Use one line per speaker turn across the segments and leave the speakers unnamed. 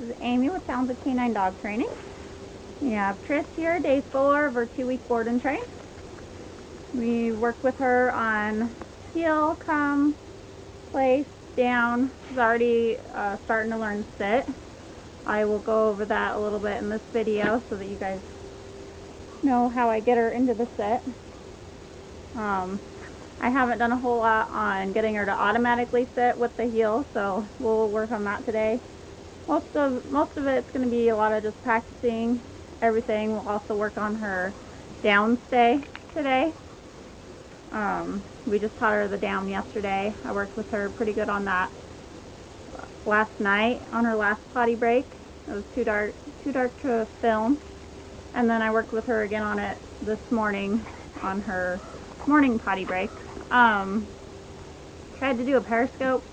This is Amy with Talented Canine Dog Training. We have Tris here, day 4 of her 2-week board and train. We worked with her on heel, come, place, down. She's already starting to learn sit. I will go over that a little bit in this video so that you guys know how I get her into the sit. I haven't done a whole lot on getting her to automatically sit with the heel, so we'll work on that today. Most of it's going to be a lot of just practicing everything. We'll also work on her down stay today. We just taught her the down yesterday. I worked with her pretty good on that last night on her last potty break. It was too dark to film. And then I worked with her again on it this morning on her morning potty break. Tried to do a periscope,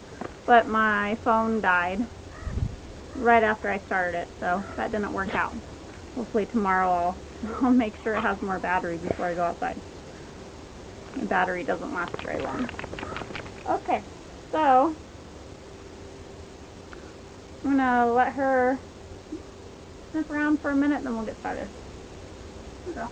but my phone died right after I started it, so that didn't work out. Hopefully tomorrow I'll make sure it has more battery before I go outside. The battery doesn't last very long. Okay, so I'm gonna let her sniff around for a minute, then we'll get started. Here we go.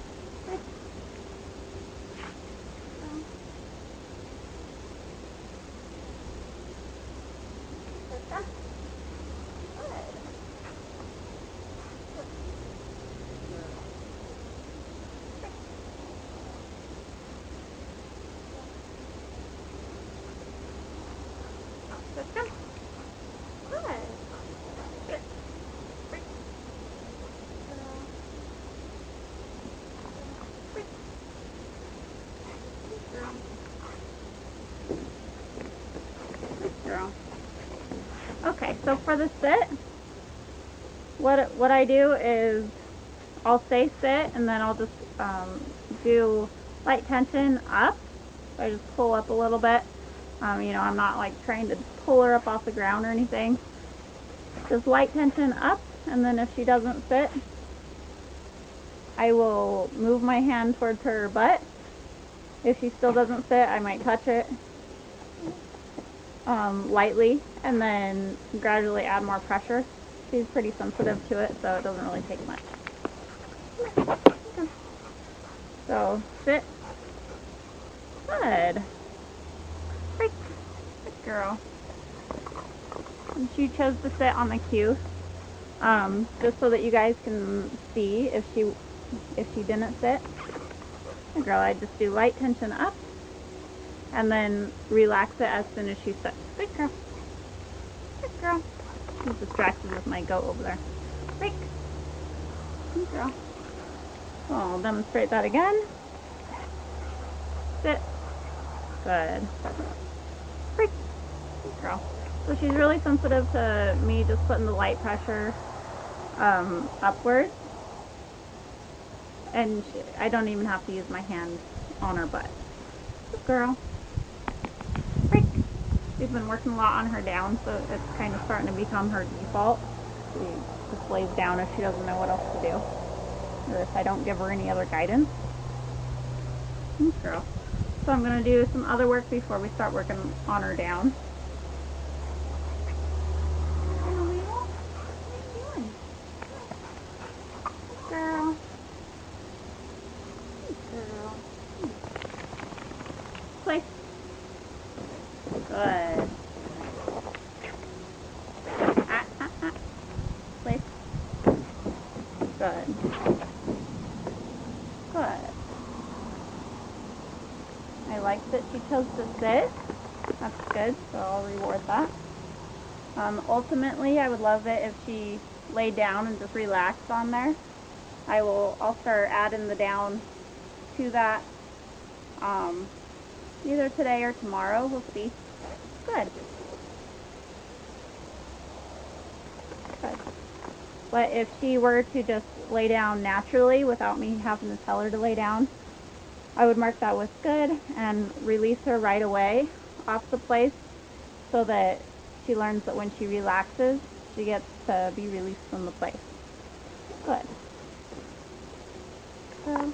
Okay, so for the sit, what I do is I'll say sit, and then I'll just do light tension up. So I just pull up a little bit. You know, I'm not like trying to pull her up off the ground or anything. Just light tension up, and then if she doesn't sit, I will move my hand towards her butt. If she still doesn't sit, I might touch it lightly, and then gradually add more pressure. She's pretty sensitive to it, so it doesn't really take much. So sit. Good. Great. Good girl. And she chose to sit on the cue, just so that you guys can see if she didn't sit. Good girl. I just do light tension up, and then relax it as soon as she sits. Good girl. Good girl. She's distracted with my goat over there. Break. Good girl. So I'll demonstrate that again. Sit. Good. Break. Good girl. So she's really sensitive to me just putting the light pressure upwards. And I don't even have to use my hand on her butt. Good girl. Break. She's been working a lot on her down, so it's kind of starting to become her default. She just lays down if she doesn't know what else to do, or if I don't give her any other guidance. Good girl. So I'm going to do some other work before we start working on her down. Girl. Girl. Place. Good. Place. Good. Good. I like that she chose to sit. That's good, so I'll reward that. Ultimately, I would love it if she laid down and just relaxed on there. I'll start adding the down to that either today or tomorrow. We'll see. Good. Good. But if she were to just lay down naturally without me having to tell her to lay down, I would mark that with good and release her right away off the place so that she learns that when she relaxes, she gets to be released from the place. Good. Girl.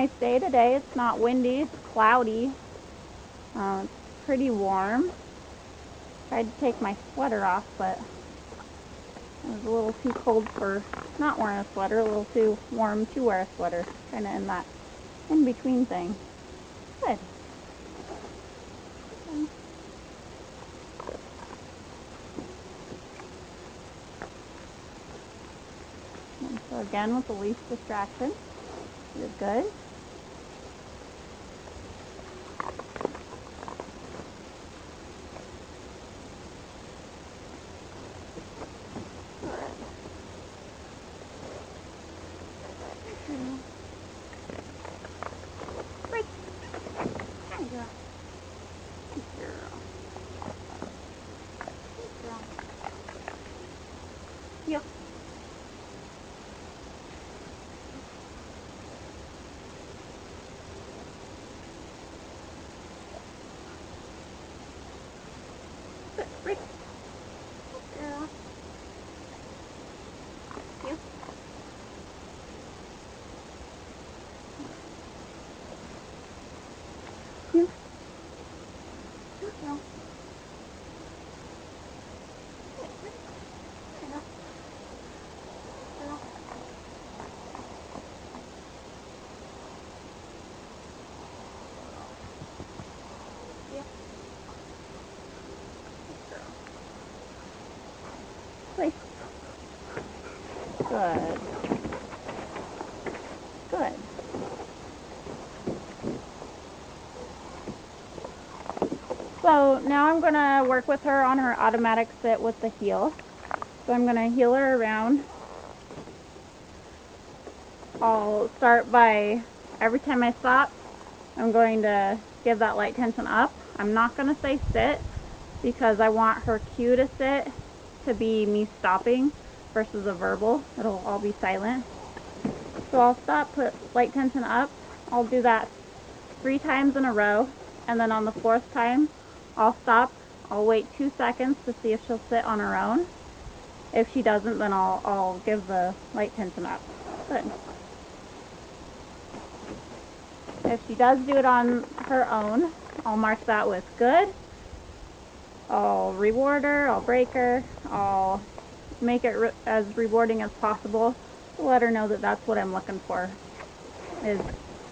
nice day today. It's not windy, it's cloudy. It's pretty warm. Tried to take my sweater off, but it was a little too cold for not wearing a sweater, a little too warm to wear a sweater. Kind of in that in-between thing. Good. And so again, with the least distraction, you're good. Great. Good girl. Good girl. Good girl. Yep. Good. Great. Good girl. Yep. Yep. Good girl. Good. Good. Good. So now I'm going to work with her on her automatic sit with the heel. So I'm going to heel her around. I'll start by, every time I stop, I'm going to give that light tension up. I'm not going to say sit because I want her cue to sit to be me stopping versus a verbal. It'll all be silent. So I'll stop, put light tension up. I'll do that 3 times in a row, and then on the 4th time I'll stop. I'll wait 2 seconds to see if she'll sit on her own. If she doesn't, then I'll give the light tension up. Good. If she does do it on her own, I'll mark that with good. I'll reward her, I'll break her, I'll make it as rewarding as possible to let her know that that's what I'm looking for, is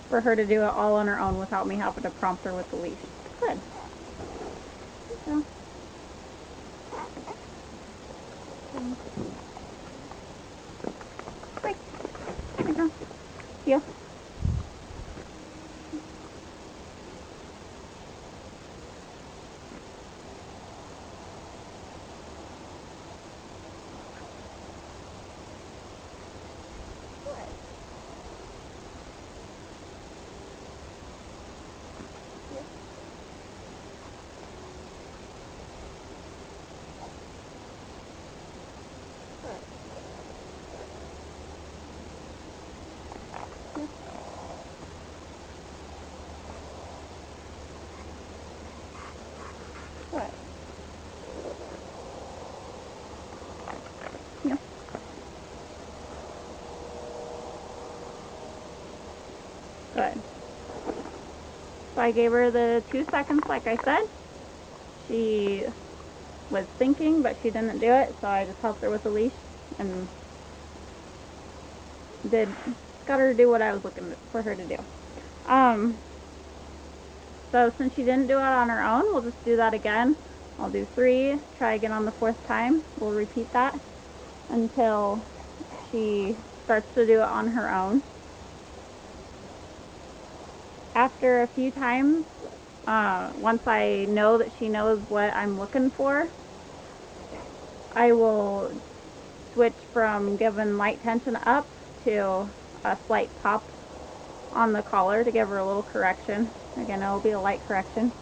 for her to do it all on her own without me having to prompt her with the leash. Good. Good. Great. There we go. Heel. Good. Yep. Good. So I gave her the 2 seconds like I said. She was thinking, but she didn't do it, so I just helped her with the leash and got her to do what I was looking for her to do. So since she didn't do it on her own, we'll just do that again. I'll do 3, try again on the 4th time. We'll repeat that until she starts to do it on her own. After a few times, once I know that she knows what I'm looking for, I will switch from giving light tension up to a slight pop on the collar to give her a little correction. Again, it'll be a light correction.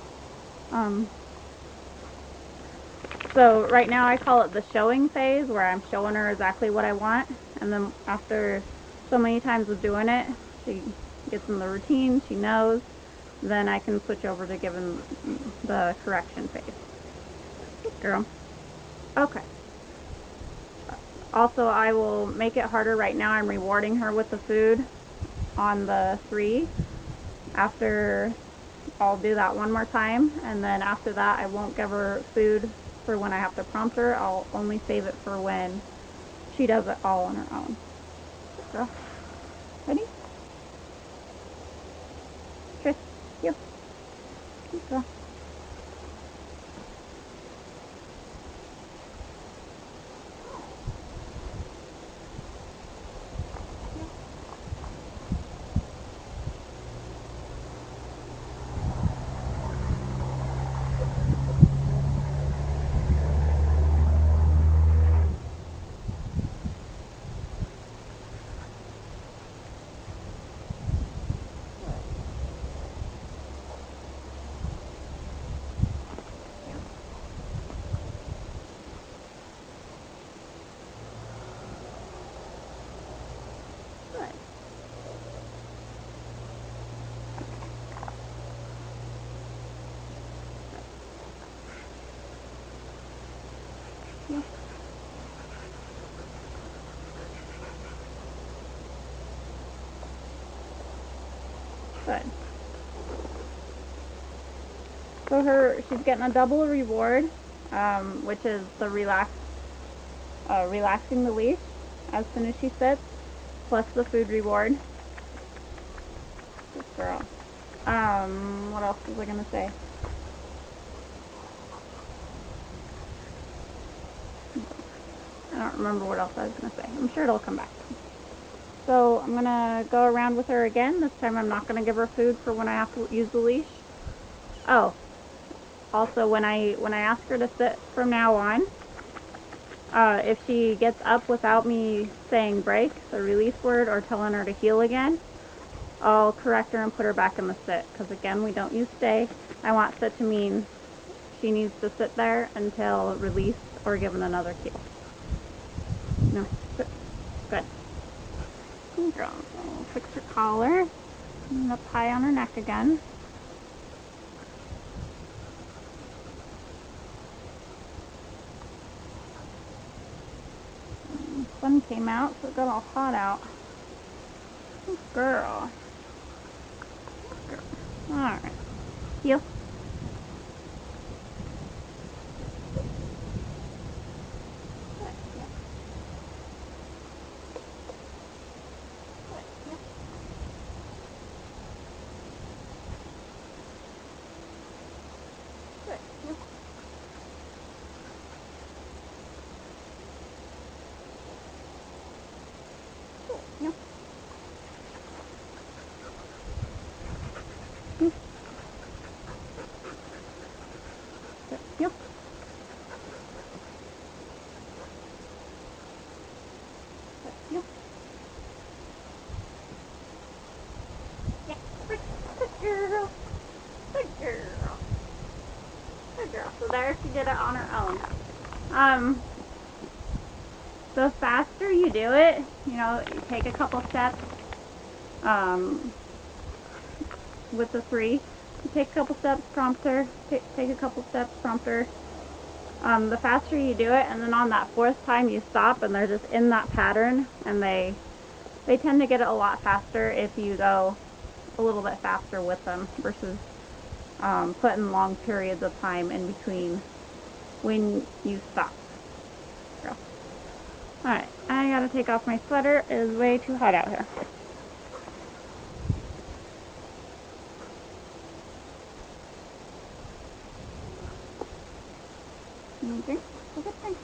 So right now I call it the showing phase, where I'm showing her exactly what I want, and then after so many times of doing it, she gets in the routine, she knows, then I can switch over to giving the correction phase. Good girl. Okay. Also, I will make it harder. Right now I'm rewarding her with the food. on the 3. After, I'll do that one more time, and then after that I won't give her food for when I have to prompt her. I'll only save it for when she does it all on her own. Girl. Ready? Tris, you. Good girl. Good. Yeah. Good. So she's getting a double reward, which is the relaxing the leash as soon as she sits, plus the food reward. Good girl. What else was I gonna say? I don't remember what else I was gonna say. I'm sure it'll come back to me. So I'm gonna go around with her again. This time I'm not gonna give her food for when I have to use the leash. Oh, also when I ask her to sit from now on, if she gets up without me saying break, the release word, or telling her to heel again, I'll correct her and put her back in the sit, because again, we don't use stay. I want sit to mean she needs to sit there until release or given another cue. No, sit. Good. Good girl. I'll fix her collar. And up high on her neck again. The sun came out, so it got all hot out. Good girl. Good girl. Alright. Heel. Yep. Yep. Yeah. Good girl. Good girl. Good girl. So there she did it on her own. The faster you do it, you take a couple steps, with the 3. You take a couple steps, prompt her, take a couple steps, prompt her. The faster you do it, and then on that 4th time you stop and they're just in that pattern, and they tend to get it a lot faster if you go a little bit faster with them versus putting long periods of time in between when you stop. Girl. Alright, I gotta take off my sweater. It is way too hot out here. Drink? Okay, drink.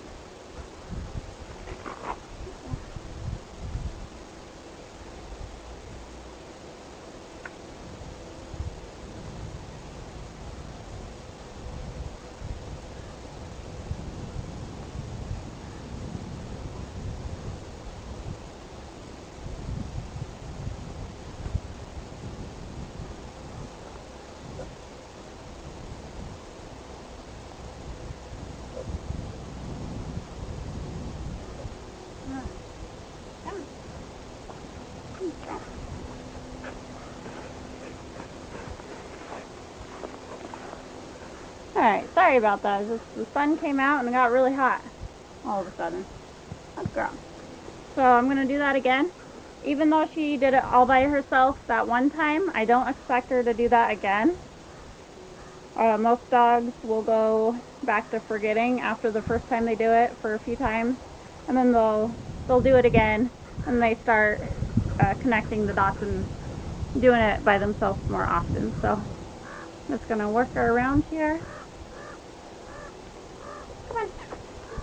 Alright, sorry about that. Just the sun came out and it got really hot all of a sudden. Good girl. So I'm going to do that again. even though she did it all by herself that one time, I don't expect her to do that again. Most dogs will go back to forgetting after the first time they do it for a few times, and then they'll do it again, and they start connecting the dots and doing it by themselves more often. So I'm just gonna work her around here. Come on,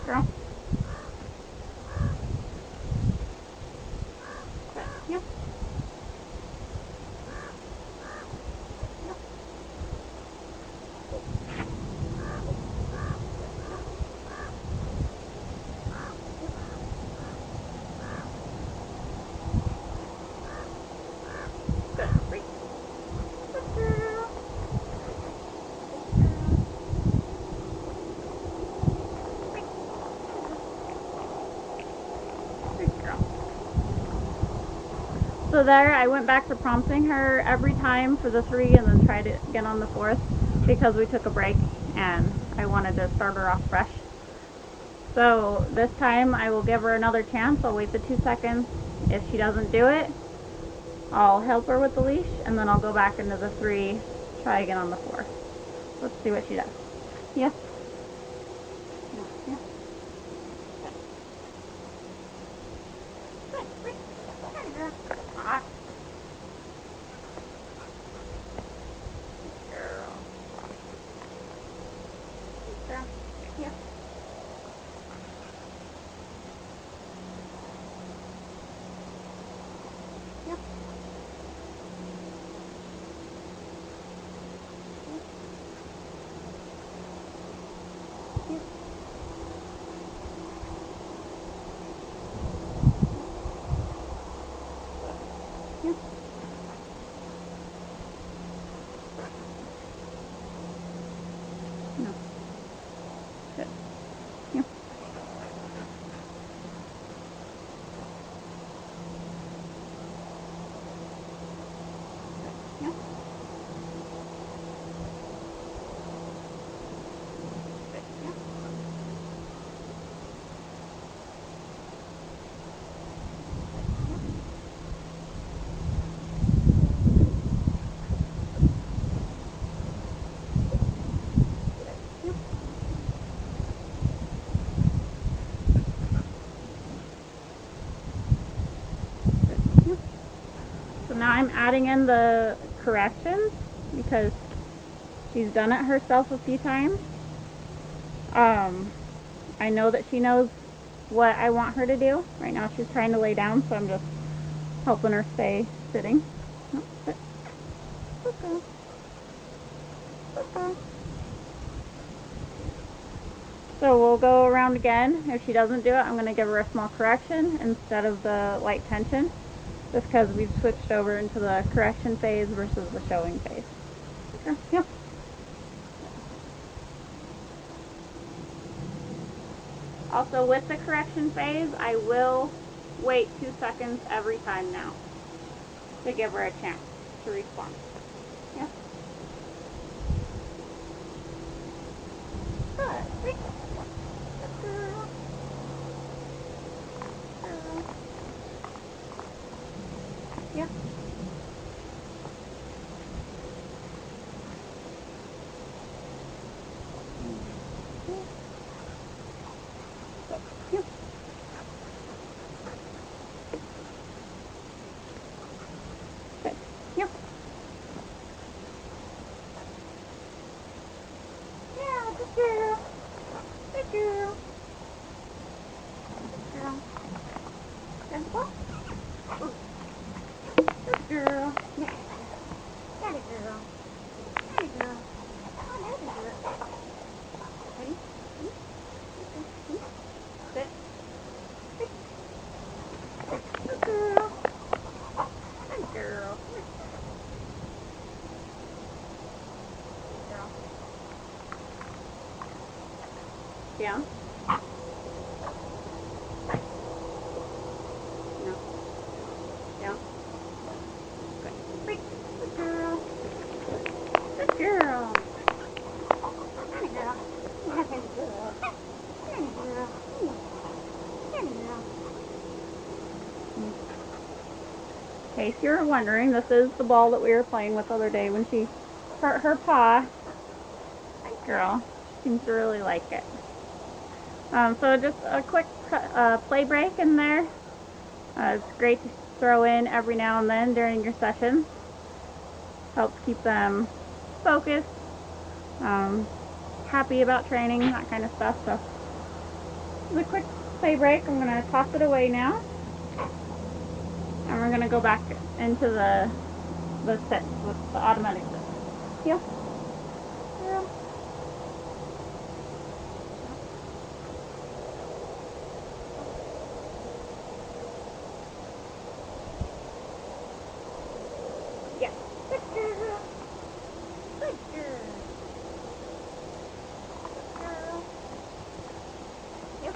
girl. Yep. So there, I went back to prompting her every time for the 3 and then tried it again on the 4th because we took a break and I wanted to start her off fresh. So this time I will give her another chance. I'll wait the 2 seconds. If she doesn't do it, I'll help her with the leash and then I'll go back into the 3, try again on the 4th. Let's see what she does. Yes? Yeah. Hot. Girl. Girl. Yep. Yep. Yep. Yep. No. Good. Yep. Yep. Yep. Yep. Yep. So now I'm adding in the corrections because she's done it herself a few times. I know that she knows what I want her to do. Right now she's trying to lay down, so I'm just helping her stay sitting. No, sit. Good girl. Good girl. So we'll go around again. If she doesn't do it, I'm going to give her a small correction instead of the light tension, just because we've switched over into the correction phase versus the showing phase. Okay. Yep. Also, with the correction phase, I will wait 2 seconds every time now to give her a chance to respond. Yep. Good. Good girl. Girl. Yep. Yep. Good. Yep. Yeah, good girl. Good girl. Good girl. Good boy. Good girl. Yeah. Got it, girl. Got it, girl. Oh, there's a girl. Ready? Ready? Ready? Sit. Sit. Good girl. Good girl. Good girl. Down. No. Down. Good. Great. Good girl. Good girl. Good girl. Good girl. Good girl. Good girl. case you're wondering, this is the ball that we were playing with the other day when she hurt her paw. Good girl. She seems to really like it. So just a quick play break in there. It's great to throw in every now and then during your sessions. Helps keep them focused, happy about training, that kind of stuff. So this is a quick play break. I'm going to toss it away now. And we're going to go back into the sits, the automatic sits. Heel. Heel. Yeah. Good girl. Good girl. Good girl. Yep.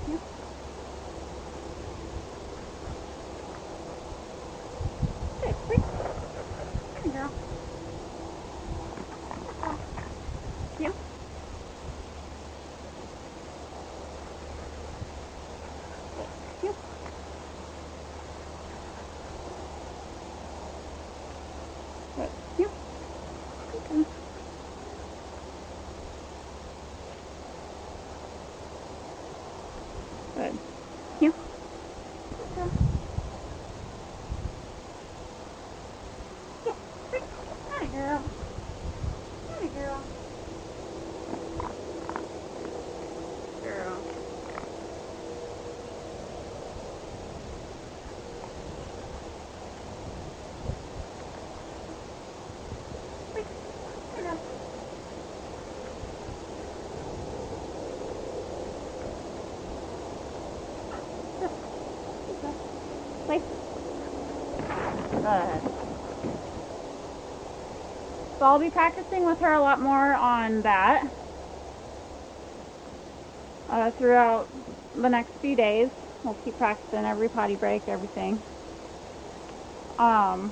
Yep. Good. Good. Good girl. Yep. Yep. Good. Yep. Okay. Good. Yep. Okay. Yeah. Good. Hi, girl. Hi, girl. Girl. Wait. Hi, girl. Good. Good. Play. Good. So I'll be practicing with her a lot more on that throughout the next few days. We'll keep practicing every potty break, everything. So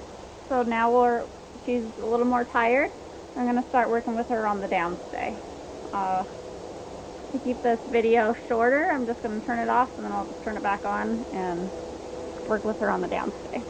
now she's a little more tired. I'm going to start working with her on the down stay. To keep this video shorter, I'm just going to turn it off and then I'll just turn it back on and work with her on the down stay.